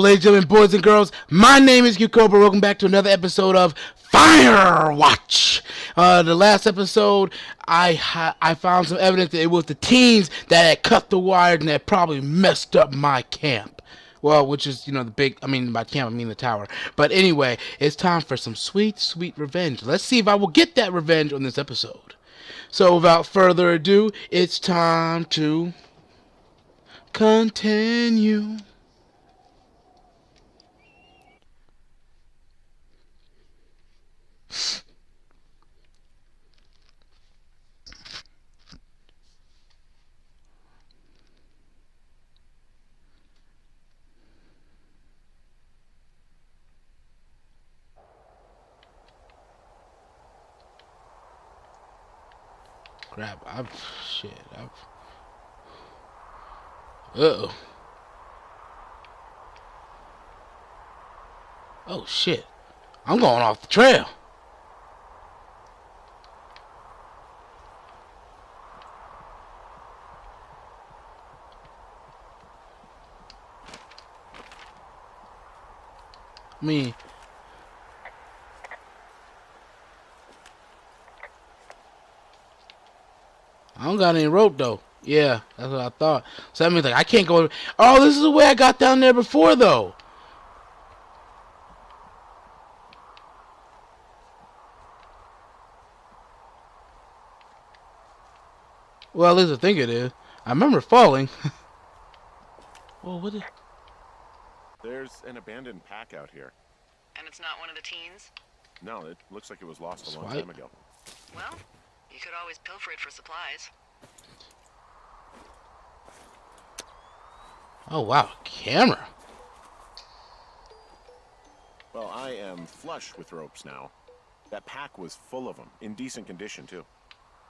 ladies and gentlemen, boys and girls. My name is QCobra. Welcome back to another episode of Firewatch. The last episode, I found some evidence that it was the teens that had cut the wires and that probably messed up my camp. Well, which is, the big, by camp, I mean the tower. But anyway, it's time for some sweet, sweet revenge. Let's see if I will get that revenge on this episode. So without further ado, it's time to continue. Crap, uh-oh. Oh, shit. I'm going off the trail. I don't got any rope, though. Yeah, that's what I thought. So that means, I can't go... Oh, this is the way I got down there before, though. Well, at least I think it is. I remember falling. Whoa, what is... There's an abandoned pack out here. And it's not one of the teens? No, it looks like it was lost a long time ago. Well, you could always pilfer it for supplies. Oh, wow. Camera. Well, I am flush with ropes now. That pack was full of them, in decent condition, too.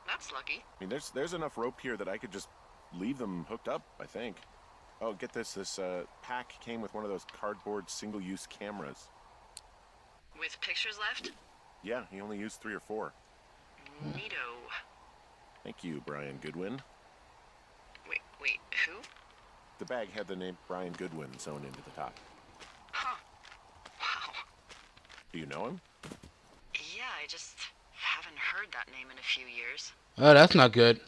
That's lucky. I mean, there's enough rope here that I could just leave them hooked up, I think. Oh, get this. This pack came with one of those cardboard single-use cameras. With pictures left? Yeah, he only used 3 or 4. Neato. Thank you, Brian Goodwin. Wait, who? The bag had the name Brian Goodwin sewn into the top. Huh. Wow. Do you know him? Yeah, I just haven't heard that name in a few years. Oh, that's not good.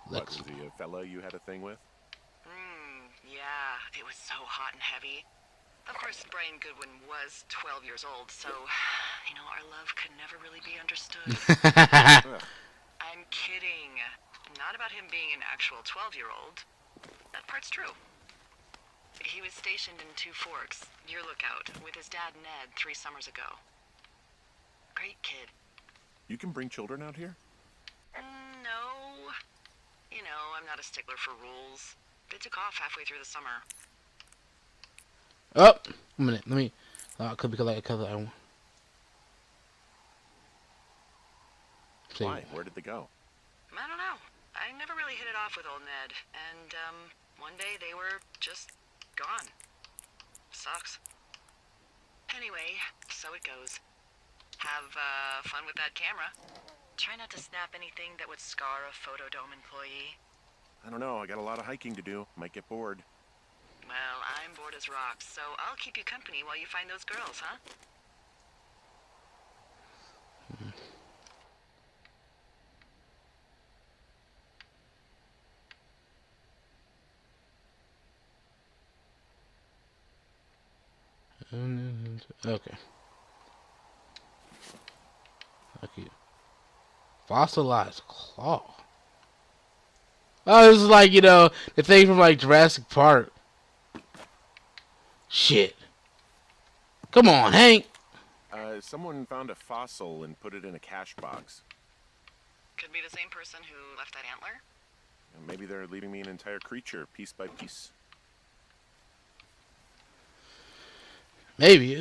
What, was he a fella you had a thing with? Yeah, it was so hot and heavy. Of course, Brian Goodwin was 12 years old, so, our love could never really be understood. I'm kidding. Not about him being an actual 12-year-old. That part's true. He was stationed in Two Forks, your lookout, with his dad Ned 3 summers ago. Great kid. You can bring children out here? No. I'm not a stickler for rules. They took off halfway through the summer. Oh, a minute. Let me... could be like a I don't... Why? Where did they go? I don't know. I never really hit it off with old Ned. And, one day they were just gone. Sucks. Anyway, so it goes. Have, fun with that camera. Try not to snap anything that would scar a Photodome employee. I don't know. I got a lot of hiking to do. Might get bored. Well, I'm bored as rocks, so I'll keep you company while you find those girls, huh? Okay. Okay. Fossilized claw. Oh, this is like, the thing from, Jurassic Park. Shit. Come on, Hank. Someone found a fossil and put it in a cash box. Could be the same person who left that antler. And maybe they're leaving me an entire creature, piece by piece. Maybe.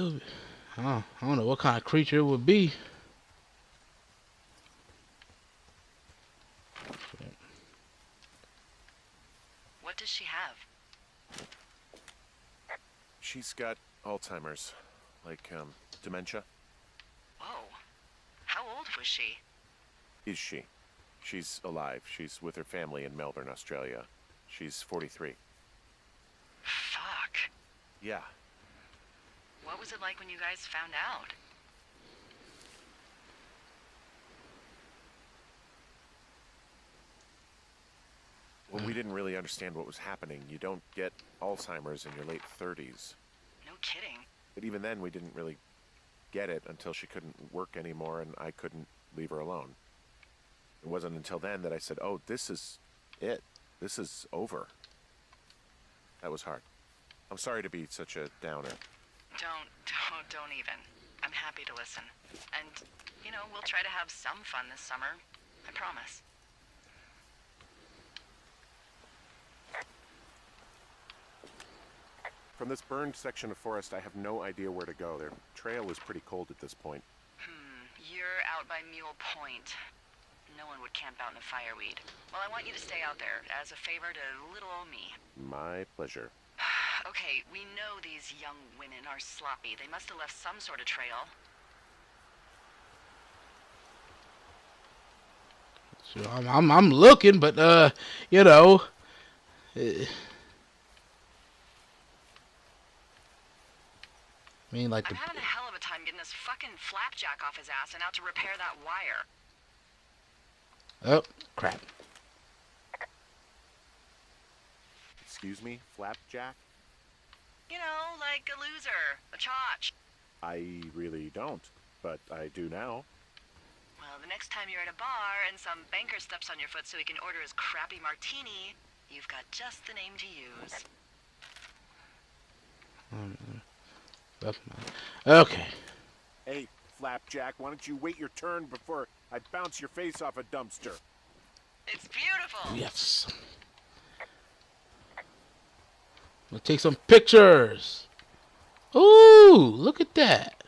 I don't know what kind of creature it would be. What does she have? She's got Alzheimer's. Dementia. Whoa. How old was she? Is she? She's alive. She's with her family in Melbourne, Australia. She's 43. Yeah. What was it like when you guys found out? Well, we didn't really understand what was happening. You don't get Alzheimer's in your late 30s. No kidding. But even then, we didn't really get it until she couldn't work anymore and I couldn't leave her alone. It wasn't until then that I said, oh, this is it. This is over. That was hard. I'm sorry to be such a downer. Don't even. I'm happy to listen. And, we'll try to have some fun this summer. I promise. From this burned section of forest, I have no idea where to go. Their trail is pretty cold at this point. You're out by Mule Point. No one would camp out in the fireweed. Well, I want you to stay out there as a favor to little old me. My pleasure. Okay, we know these young women are sloppy. They must have left some sort of trail. So I'm looking, but I mean, like I'm having a hell of a time getting this fucking flapjack off his ass and out to repair that wire. Oh, crap. Excuse me, Flapjack? Like a loser, a chotch. I really don't, but I do now. Well, the next time you're at a bar and some banker steps on your foot so he can order his crappy martini, you've got just the name to use. Okay. Hey, Flapjack, why don't you wait your turn before I bounce your face off a dumpster? It's beautiful. Yes. We'll take some pictures. Ooh, look at that.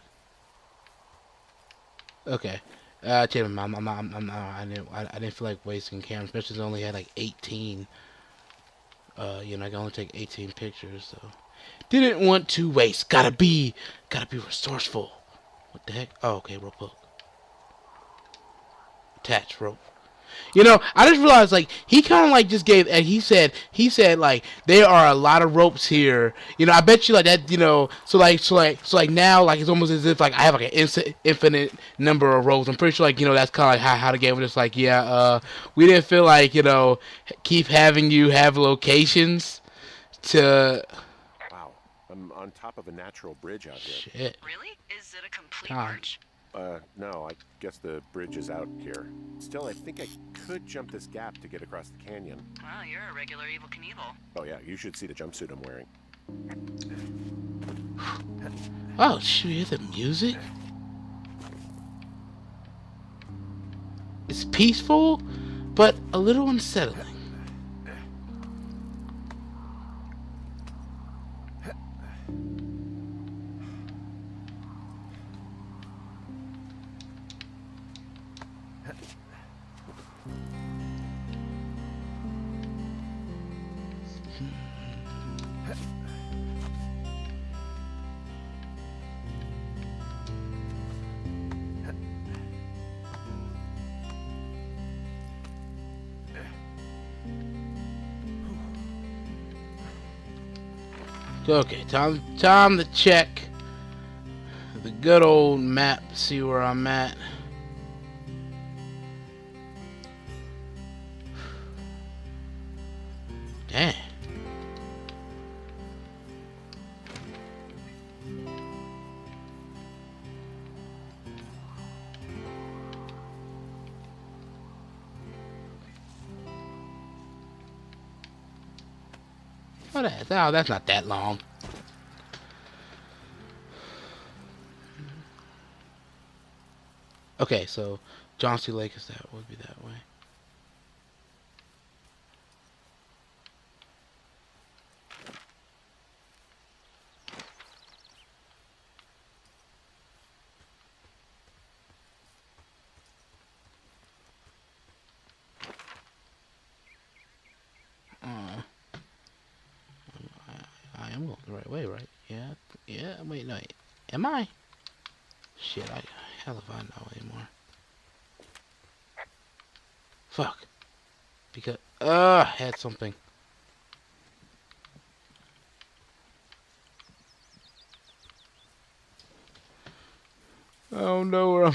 Okay. I didn't feel like wasting camera, especially since I only had like 18. I can only take 18 pictures, so didn't want to waste. Gotta be resourceful. What the heck? Oh, okay, rope hook. Attach rope. I just realized, like, he kind of, like, just gave, and he said, like, there are a lot of ropes here. I bet you, like, that, so now, like, it's almost as if, like, I have, like, an infinite number of ropes. I'm pretty sure, like, that's kind of like how the game was just like, yeah, we didn't feel like, keep having you have locations to... Wow, I'm on top of a natural bridge out here. Shit. Really? Is it a complete Tom. arch? No, I guess the bridge is out here. Still, I think I could jump this gap to get across the canyon. Well, you're a regular Evel Knievel. Oh yeah, you should see the jumpsuit I'm wearing. Oh, shoot, hear the music? It's peaceful, but a little unsettling. Okay, time to check the good old map, see where I'm at. Damn. Oh, that's not that long. Okay, so Johnston Lake is that would be that way. I am going the right way, right? Yeah, wait, no, am I? Shit, hell if I know anymore. Fuck. Because, I had something. I don't know where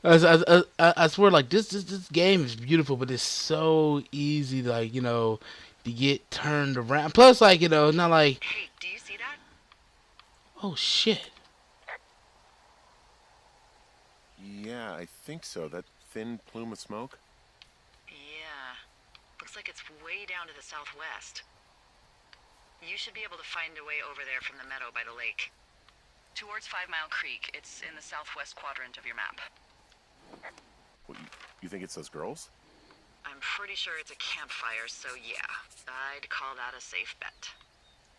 I swear, like this game is beautiful, but it's so easy, like to get turned around. Plus, like it's not like, Hey, do you see that? oh shit. Yeah, I think so. That thin plume of smoke. Yeah. Looks like it's way down to the southwest. You should be able to find a way over there from the meadow by the lake. Towards 5 Mile Creek. It's in the southwest quadrant of your map. What, you think it's those girls? I'm pretty sure it's a campfire, so yeah. I'd call that a safe bet.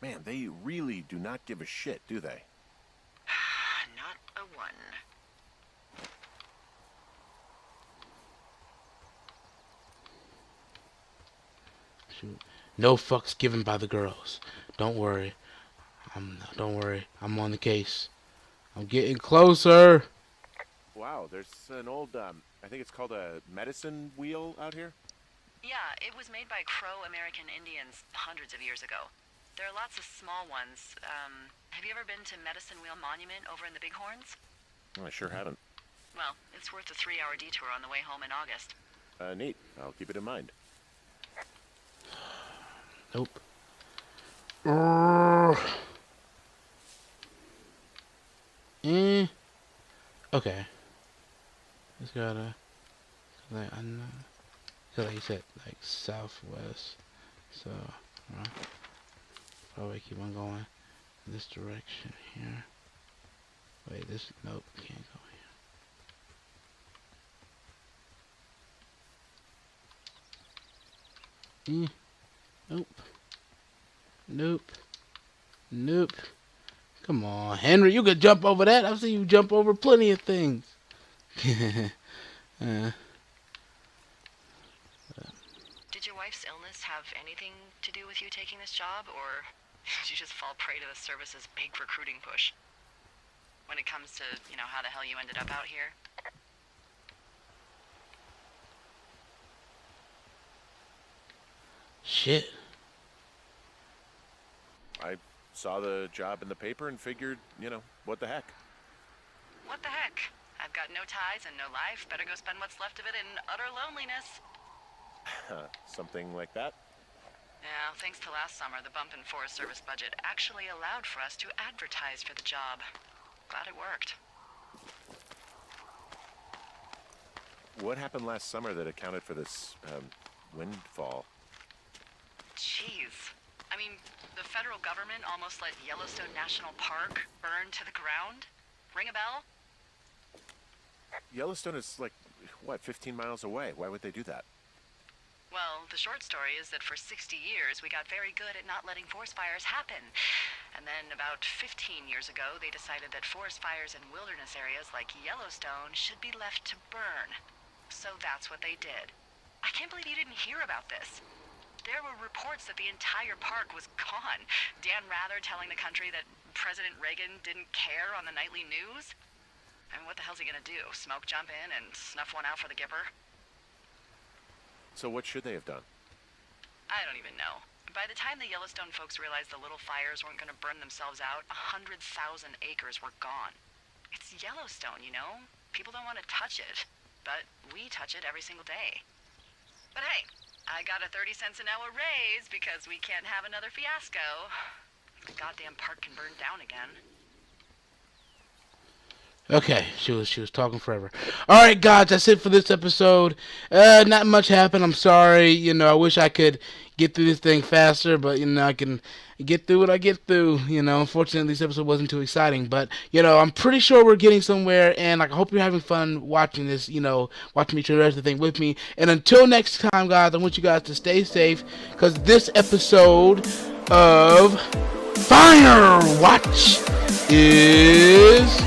Man, they really do not give a shit, do they? Not a one. Shoot. No fucks given by the girls. Don't worry. Don't worry. I'm on the case. I'm getting closer. Wow, there's an old, I think it's called a medicine wheel out here. Yeah, it was made by Crow American Indians hundreds of years ago. There are lots of small ones. Have you ever been to Medicine Wheel Monument over in the Bighorns? Oh, I sure haven't. Well, it's worth a 3-hour detour on the way home in August. Neat. I'll keep it in mind. Nope. Okay. Just gotta, like, I know, so like you said, like southwest. So, probably keep on going this direction here. Wait, this, nope, can't go here. Nope. Nope. Nope. Come on, Henry, you could jump over that. I've seen you jump over plenty of things. Did your wife's illness have anything to do with you taking this job, or did you just fall prey to the service's big recruiting push? When it comes to, how the hell you ended up out here? Shit. I saw the job in the paper and figured, what the heck. What the heck? I've got no ties and no life. Better go spend what's left of it in utter loneliness. Something like that. Yeah, thanks to last summer, the bump in Forest Service budget actually allowed for us to advertise for the job. Glad it worked. What happened last summer that accounted for this, windfall? Jeez. I mean, the federal government almost let Yellowstone National Park burn to the ground? Ring a bell? Yellowstone is like, 15 miles away. Why would they do that? Well, the short story is that for 60 years, we got very good at not letting forest fires happen. And then about 15 years ago, they decided that forest fires in wilderness areas like Yellowstone should be left to burn. So that's what they did. I can't believe you didn't hear about this. There were reports that the entire park was gone. Dan Rather telling the country that President Reagan didn't care on the nightly news. I mean, what the hell's he gonna do? Smoke jump in and snuff one out for the Gipper? So what should they have done? I don't even know. By the time the Yellowstone folks realized the little fires weren't gonna burn themselves out, 100,000 acres were gone. It's Yellowstone, People don't want to touch it. But we touch it every single day. But hey, I got a 30 cents an hour raise because we can't have another fiasco. The goddamn park can burn down again. Okay, she was talking forever. All right, guys, that's it for this episode. Not much happened. I'm sorry. I wish I could get through this thing faster, but I can get through what I get through. Unfortunately, this episode wasn't too exciting, but I'm pretty sure we're getting somewhere, and I hope you're having fun watching this. Watching me try the rest of the thing with me. And until next time, guys, I want you guys to stay safe because this episode of Firewatch is